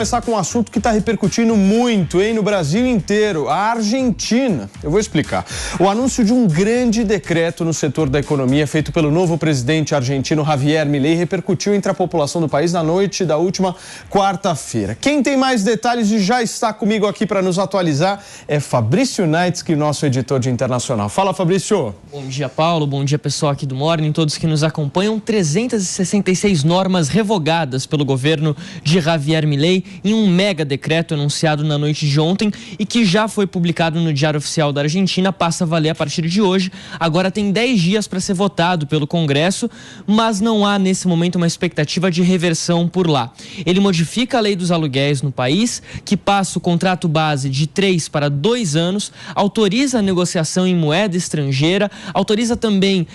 Começar com um assunto que está repercutindo muito, no Brasil inteiro, a Argentina. Eu vou explicar. O anúncio de um grande decreto no setor da economia feito pelo novo presidente argentino Javier Milei repercutiu entre a população do país na noite da última quarta-feira. Quem tem mais detalhes e já está comigo aqui para nos atualizar é Fabrício Naitsky, nosso editor de internacional. Fala, Fabrício. Bom dia, Paulo. Bom dia, pessoal aqui do Morning, todos que nos acompanham. 366 normas revogadas pelo governo de Javier Milei em um mega decreto anunciado na noite de ontem e que já foi publicado no Diário Oficial da Argentina, passa a valer a partir de hoje. Agora tem 10 dias para ser votado pelo Congresso, mas não há nesse momento uma expectativa de reversão por lá. Ele modifica a lei dos aluguéis no país, que passa o contrato base de 3 para 2 anos, autoriza a negociação em moeda estrangeira, autoriza também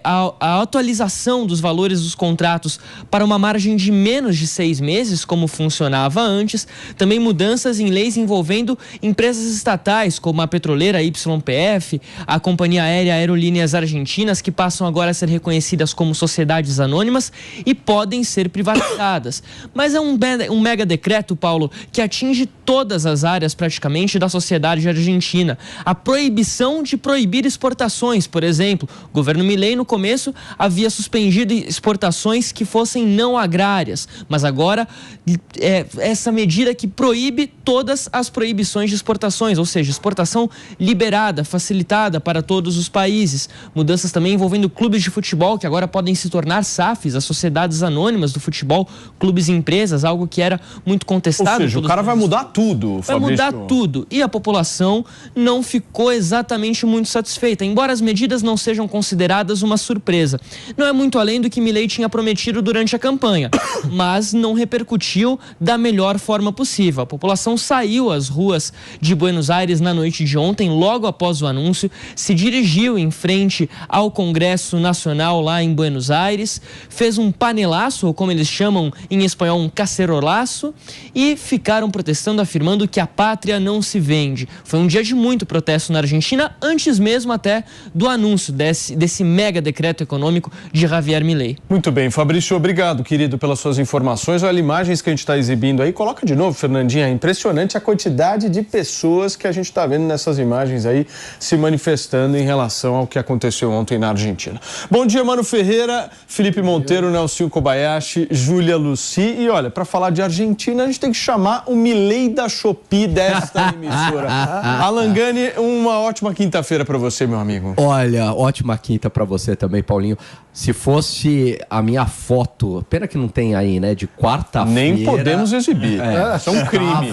a atualização dos valores dos contratos para uma margem de menos de 6 meses, como funcionava antes, também mudanças em leis envolvendo empresas estatais como a petroleira YPF, a companhia aérea Aerolíneas Argentinas, que passam agora a ser reconhecidas como sociedades anônimas e podem ser privatizadas. Mas é um mega decreto, Paulo, que atinge todas as áreas praticamente da sociedade argentina. A proibição de proibir exportações, por exemplo. O governo Milei no começo havia suspendido exportações que fossem não agrárias, mas agora essa medida que proíbe todas as proibições de exportações, ou seja, exportação liberada, facilitada para todos os países. Mudanças também envolvendo clubes de futebol, que agora podem se tornar SAFs, as sociedades anônimas do futebol, clubes e empresas, algo que era muito contestado. Ou seja, o cara vai mudar tudo, Fabrício. Vai mudar tudo. E a população não ficou exatamente muito satisfeita, embora as medidas não sejam consideradas uma surpresa. Não é muito além do que Milei tinha prometido durante a campanha, mas não repercutiu da melhor forma possível. A população saiu às ruas de Buenos Aires na noite de ontem, logo após o anúncio, se dirigiu em frente ao Congresso Nacional lá em Buenos Aires, fez um panelaço, ou como eles chamam em espanhol, um cacerolaço, e ficaram protestando, afirmando que a pátria não se vende. Foi um dia de muito protesto na Argentina, antes mesmo até do anúncio desse mega decreto econômico de Javier Milei. Muito bem, Fabrício, obrigado, querido, pelas suas informações. Olha, imagens que a gente está exibindo aí. Coloca de novo, Fernandinha. É impressionante a quantidade de pessoas que a gente está vendo nessas imagens aí se manifestando em relação ao que aconteceu ontem na Argentina. Bom dia, Mano Ferreira, Felipe Monteiro, Nelson Kobayashi, Júlia Luci. E olha, para falar de Argentina, a gente tem que chamar o Milei da Shopee desta emissora. Alan Gani, uma ótima quinta-feira para você, meu amigo. Olha, ótima quinta para você também, Paulinho. Se fosse a minha foto, pena que não tem aí, né, de quarta-feira. Nem podemos exibir. Isso é um crime.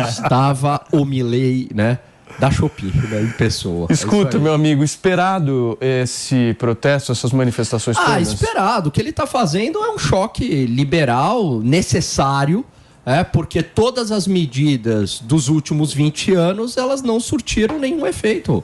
Estava o Milei, né, da Shopee, né, em pessoa. Escuta, meu amigo, esperado esse protesto, essas manifestações todas? Esperado. O que ele está fazendo é um choque liberal necessário, porque todas as medidas dos últimos 20 anos, elas não surtiram nenhum efeito.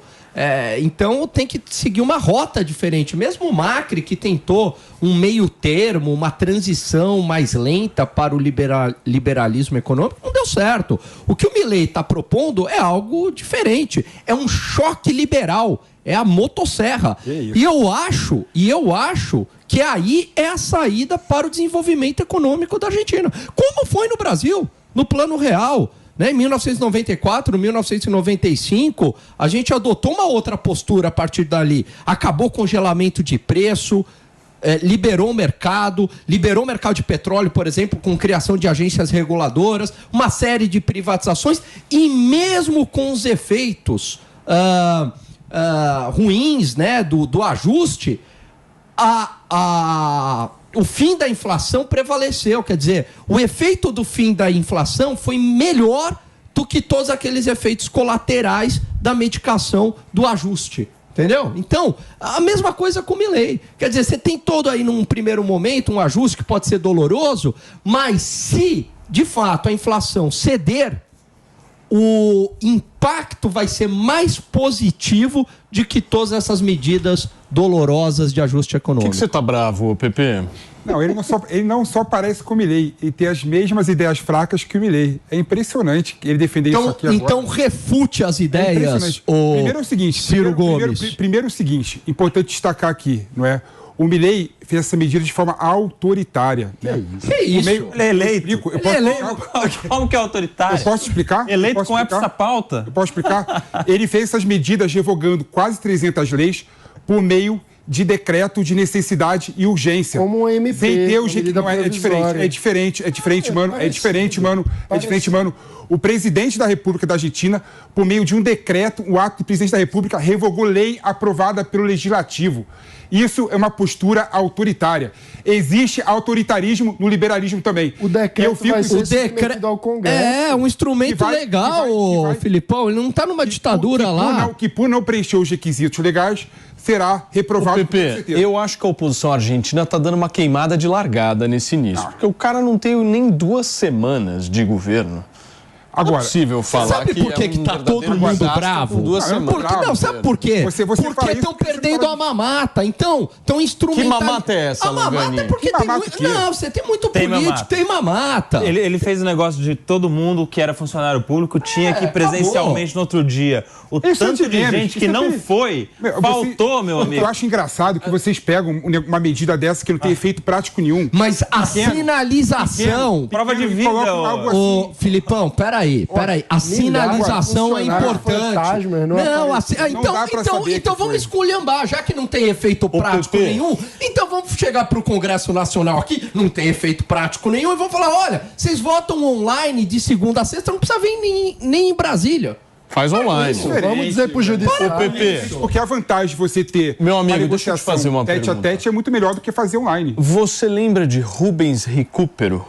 Então tem que seguir uma rota diferente. Mesmo o Macri, que tentou um meio termo, uma transição mais lenta para o liberalismo econômico, não deu certo. O que o Milei está propondo é algo diferente. É um choque liberal. É a motosserra. E eu acho que aí é a saída para o desenvolvimento econômico da Argentina. Como foi no Brasil, no Plano Real. Em 1994, 1995, a gente adotou uma outra postura a partir dali. Acabou o congelamento de preço, liberou o mercado de petróleo, por exemplo, com criação de agências reguladoras, uma série de privatizações, e mesmo com os efeitos ruins, né, do ajuste, o fim da inflação prevaleceu. Quer dizer, o efeito do fim da inflação foi melhor do que todos aqueles efeitos colaterais da medicação do ajuste. Entendeu? Então, a mesma coisa com o Milei. Quer dizer, você tem todo aí num primeiro momento um ajuste que pode ser doloroso, mas se, de fato, a inflação ceder, o impacto vai ser mais positivo de que todas essas medidas dolorosas de ajuste econômico. Por que você tá bravo, Pepe? Não, ele não só parece com o Milei, ele tem as mesmas ideias fracas que o Milei. É impressionante ele defender isso aqui agora. Então refute as ideias, Primeiro é o seguinte, Ciro Gomes. Primeiro é o seguinte, importante destacar aqui, não é? O Milei fez essa medida de forma autoritária. Que isso? Ele é eleito. Como que é autoritário? Eu posso explicar? Eleito com essa pauta? Eu posso explicar? Ele fez essas medidas revogando quase 300 leis por meio de decreto de necessidade e urgência. Como um MP. Sem ter o jeito. Não, é diferente, mano. O presidente da República da Argentina, por meio de um decreto, o ato do presidente da República revogou lei aprovada pelo Legislativo. Isso é uma postura autoritária. Existe autoritarismo no liberalismo também. O decreto vai ser submetido ao Congresso. É um instrumento legal, Filipão. Ele não está numa ditadura lá. Que por não preencher os requisitos legais, será reprovado. Pepe, eu acho que a oposição argentina está dando uma queimada de largada nesse início. Porque o cara não tem nem 2 semanas de governo. Agora, não é possível falar sabe por que tá todo mundo bravo? Sabe por quê? Porque estão perdendo a mamata. Então, estão instrumentalizando. Que mamata é essa, Lugani? A mamata é porque tem muito... Não, você tem muito político, tem mamata. Ele fez um negócio de todo mundo que era funcionário público tinha que ir presencialmente no outro dia. O tanto de gente que não foi, faltou, meu amigo. Eu acho engraçado que vocês pegam uma medida dessa que não tem efeito prático nenhum. Mas a sinalização... Prova de vida. Ô, Filipão, peraí. A sinalização é importante. Então vamos esculhambar. Já que não tem efeito prático nenhum, então vamos chegar pro Congresso Nacional aqui, não tem efeito prático nenhum, e vamos falar, olha, vocês votam online de segunda a sexta, não precisa vir nem em Brasília. Faz online. Vamos dizer pro judiciário. Pepe. Porque a vantagem de você ter meu amigo, deixa eu te fazer uma pergunta. Tete a tete é muito melhor do que fazer online. Você lembra de Rubens Recupero?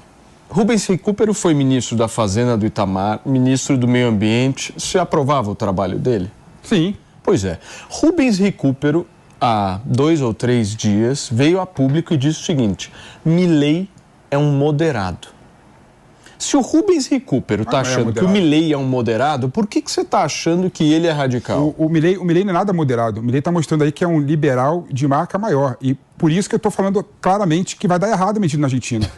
Rubens Recupero foi ministro da Fazenda do Itamar, ministro do Meio Ambiente. Você aprovava o trabalho dele? Sim. Pois é. Rubens Recupero, há 2 ou 3 dias, veio a público e disse o seguinte: Milei é um moderado. Se o Rubens Recupero está achando que o Milei é um moderado, por que você está achando que ele é radical? O Milei não é nada moderado. O Milei está mostrando aí que é um liberal de marca maior. E por isso que eu estou falando claramente que vai dar errado a medida na Argentina.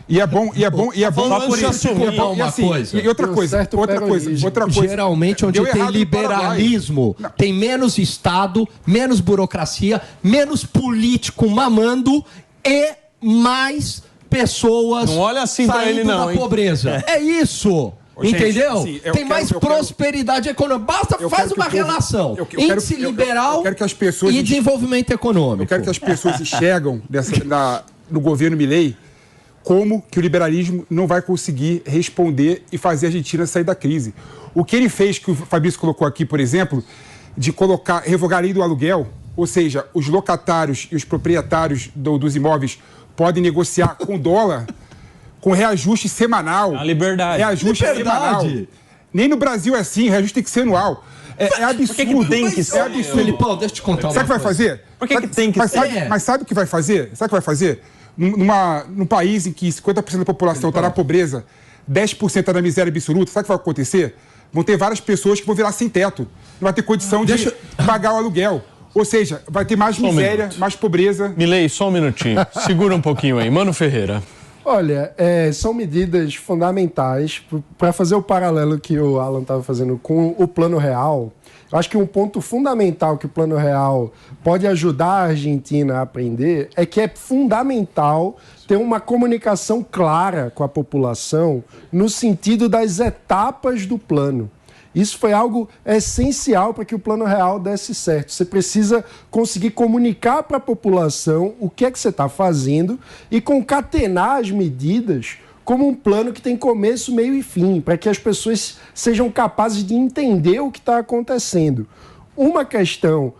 E é bom por isso uma coisa. E outra coisa. Geralmente onde tem liberalismo, tem menos Estado, menos burocracia, menos político mamando e mais pessoas não olha assim pra ele, não, da pobreza. É isso. Entendeu? Gente, tem mais prosperidade econômica. Faz uma relação. Índice liberal e desenvolvimento econômico. Eu quero que as pessoas enxergam no governo Milei como que o liberalismo não vai conseguir responder e fazer a Argentina sair da crise. O que ele fez, que o Fabrício colocou aqui, por exemplo, de revogar a lei do aluguel, ou seja, os locatários e os proprietários dos imóveis podem negociar com dólar, com reajuste semanal. A liberdade. Reajuste semanal. Nem no Brasil é assim, reajuste tem que ser anual. É absurdo. Por que tem que ser? É absurdo. Felipão, deixa eu te contar uma coisa. Sabe o que vai fazer? Por que tem que ser? Mas sabe o que vai fazer? Sabe o que vai fazer? Num país em que 50% da população está na pobreza, 10% está na miséria absoluta, sabe o que vai acontecer? Vão ter várias pessoas que vão virar sem teto. Não vai ter condição de pagar o aluguel. Ou seja, vai ter mais miséria, mais pobreza. Milei, só um minutinho. Segura um pouquinho aí. Mano Ferreira. Olha, são medidas fundamentais para fazer o paralelo que o Alan estava fazendo com o Plano Real. Eu acho que um ponto fundamental que o Plano Real pode ajudar a Argentina a aprender é que é fundamental ter uma comunicação clara com a população no sentido das etapas do plano. Isso foi algo essencial para que o Plano Real desse certo. Você precisa conseguir comunicar para a população o que é que você está fazendo e concatenar as medidas como um plano que tem começo, meio e fim, para que as pessoas sejam capazes de entender o que está acontecendo. Uma questão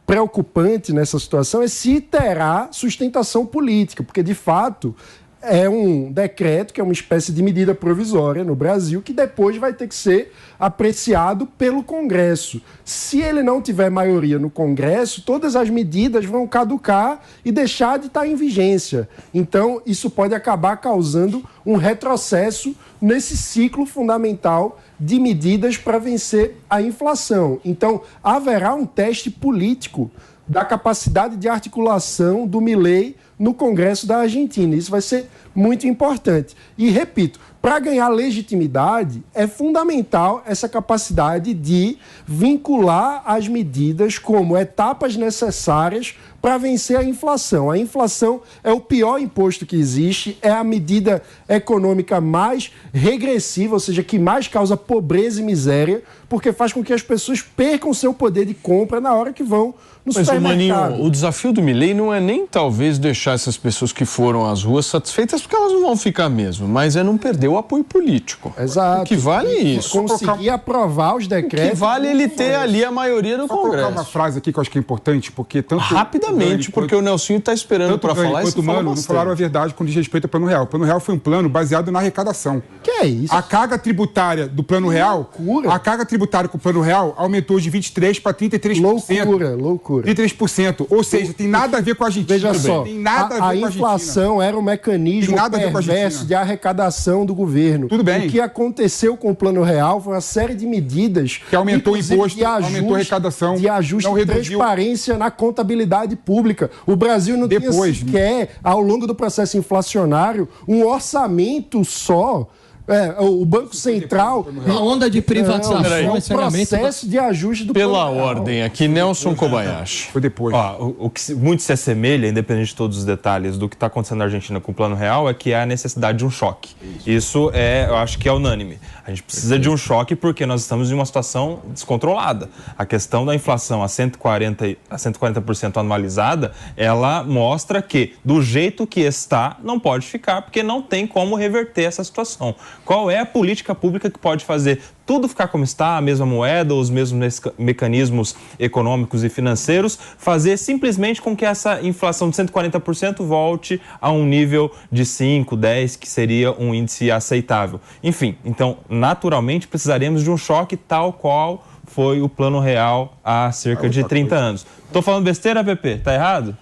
preocupante nessa situação é se terá sustentação política, porque, de fato, é um decreto que é uma espécie de medida provisória no Brasil que depois vai ter que ser apreciado pelo Congresso. Se ele não tiver maioria no Congresso, todas as medidas vão caducar e deixar de estar em vigência. Então, isso pode acabar causando um retrocesso nesse ciclo fundamental de medidas para vencer a inflação. Então, haverá um teste político da capacidade de articulação do Milei no Congresso da Argentina. Isso vai ser muito importante. E, repito, Para ganhar legitimidade, é fundamental essa capacidade de vincular as medidas como etapas necessárias para vencer a inflação. A inflação é o pior imposto que existe, é a medida econômica mais regressiva, ou seja, que mais causa pobreza e miséria, porque faz com que as pessoas percam seu poder de compra na hora que vão no supermercado. Maninho, o desafio do Milei não é nem talvez deixar essas pessoas que foram às ruas satisfeitas, porque elas não vão ficar mesmo, mas é não perder o apoio político. Exato. O que vale é isso. Conseguir aprovar os decretos. O que vale ele ter ali a maioria do Congresso. Vou colocar uma frase aqui que eu acho que é importante, porque tanto... Rapidamente, porque o Nelsinho está esperando para falar isso. Quanto o Mano não falaram a verdade quando diz respeito ao Plano Real. O Plano Real foi um plano baseado na arrecadação. Que é isso? A carga tributária do Plano Real... Loucura. A carga tributária com o Plano Real aumentou de 23% para 33%. Loucura. 33%. Ou seja, tem nada a ver com a Argentina. Veja só, tem nada a ver com a inflação era um mecanismo perverso de arrecadação do governo. Tudo bem. O que aconteceu com o Plano Real foi uma série de medidas que aumentou o imposto, aumentou a arrecadação, de ajuste de transparência na contabilidade pública. O Brasil não tinha sequer, ao longo do processo inflacionário, um orçamento só. O Banco Central... Uma onda de privatização. É um processo de ajuste do Pela ordem aqui, Nelson Kobayashi. Foi depois. O que muito se assemelha, independente de todos os detalhes, do que está acontecendo na Argentina com o Plano Real é que há a necessidade de um choque. Isso eu acho que é unânime. A gente precisa de um choque porque nós estamos em uma situação descontrolada. A questão da inflação a 140% anualizada, ela mostra que, do jeito que está, não pode ficar, porque não tem como reverter essa situação. Qual é a política pública que pode fazer tudo ficar como está, a mesma moeda, os mesmos mecanismos econômicos e financeiros, fazer simplesmente com que essa inflação de 140% volte a um nível de 5, 10, que seria um índice aceitável. Enfim, então, naturalmente, precisaremos de um choque tal qual foi o Plano Real há cerca de 30 anos. Estou falando besteira, Pepe? Tá errado?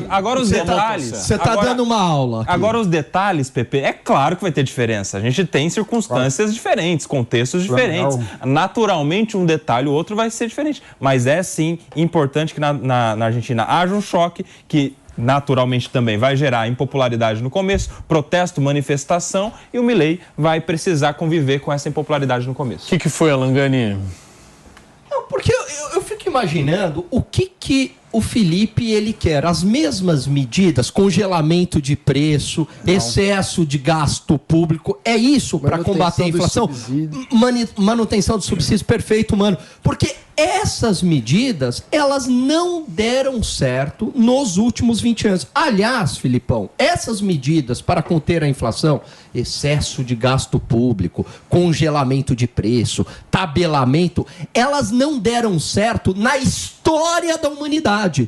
Agora os detalhes. Você está dando uma aula. Agora os detalhes, Pepe, é claro que vai ter diferença. A gente tem circunstâncias diferentes, contextos diferentes. Naturalmente, um detalhe ou outro vai ser diferente. Mas é sim importante que na Argentina haja um choque que naturalmente também vai gerar impopularidade no começo, protesto, manifestação, e o Milei vai precisar conviver com essa impopularidade no começo. O que foi, Alangani? Não, porque eu fico imaginando o que o Felipe ele quer. As mesmas medidas, congelamento de preço, excesso de gasto público, é isso para combater a inflação? Manutenção de subsídios, perfeito, mano. Porque essas medidas, elas não deram certo nos últimos 20 anos. Aliás, Filipão, essas medidas para conter a inflação, excesso de gasto público, congelamento de preço, tabelamento, elas não deram certo na história da humanidade.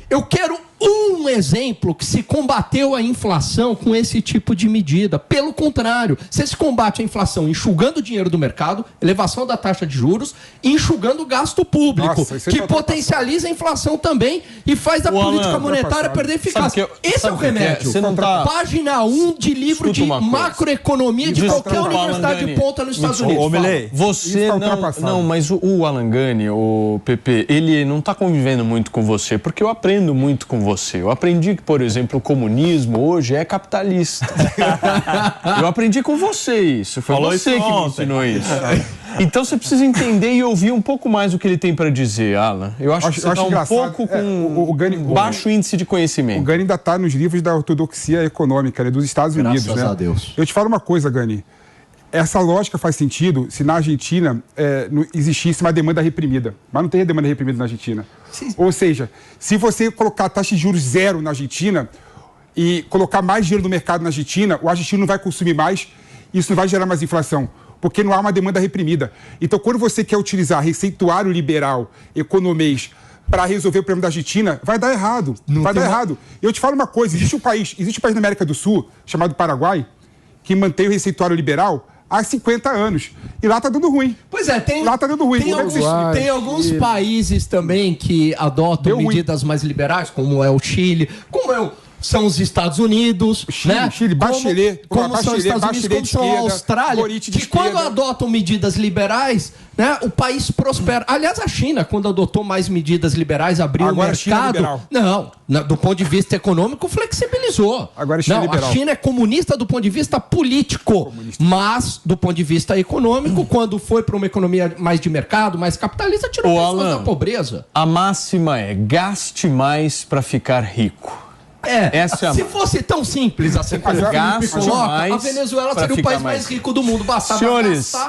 Eu quero um exemplo que se combateu a inflação com esse tipo de medida. Pelo contrário, você se combate a inflação enxugando o dinheiro do mercado, elevação da taxa de juros, e enxugando o gasto público, que potencializa a inflação também e faz a política monetária perder eficácia. Esse é o remédio. Página 1 de livro de macroeconomia de qualquer universidade de ponta nos Estados Unidos. Você não, mas o Alangani, o Pepe, ele não está convivendo muito com você, porque eu aprendo muito com você. Eu aprendi que, por exemplo, o comunismo hoje é capitalista. Eu aprendi com você isso. Foi você que me ensinou isso. Então você precisa entender e ouvir um pouco mais o que ele tem para dizer, Alan. Eu acho que você está um pouco com baixo índice de conhecimento. O Gani ainda está nos livros da ortodoxia econômica, né, dos Estados Unidos. Graças a Deus. Eu te falo uma coisa, Gani. Essa lógica faz sentido se na Argentina existisse uma demanda reprimida. Mas não tem demanda reprimida na Argentina. Sim. Ou seja, se você colocar a taxa de juros zero na Argentina e colocar mais dinheiro no mercado na Argentina, o argentino não vai consumir mais, isso não vai gerar mais inflação, porque não há uma demanda reprimida. Então, quando você quer utilizar receituário liberal, economês, para resolver o problema da Argentina, vai dar errado. Vai dar errado. Eu te falo uma coisa, existe um país na América do Sul, chamado Paraguai, que mantém o receituário liberal há 50 anos. E lá tá dando ruim. Pois é, lá tá dando ruim. Tem alguns países também que adotam medidas mais liberais, como é o Chile, como é são os Estados Unidos, Chile, né? Chile, Bachelet, como são os Estados Unidos, como são a Austrália, que quando adotam medidas liberais, né, o país prospera. Aliás, a China, quando adotou mais medidas liberais, abriu o mercado. Não, do ponto de vista econômico, flexibilizou. Agora a China é liberal. A China é comunista do ponto de vista político, mas do ponto de vista econômico, quando foi para uma economia mais de mercado, mais capitalista, tirou pessoas da pobreza. A máxima é gaste mais para ficar rico. Se fosse tão simples assim, como o Felipe coloca, a Venezuela seria o país mais rico do mundo. Bastava gastar.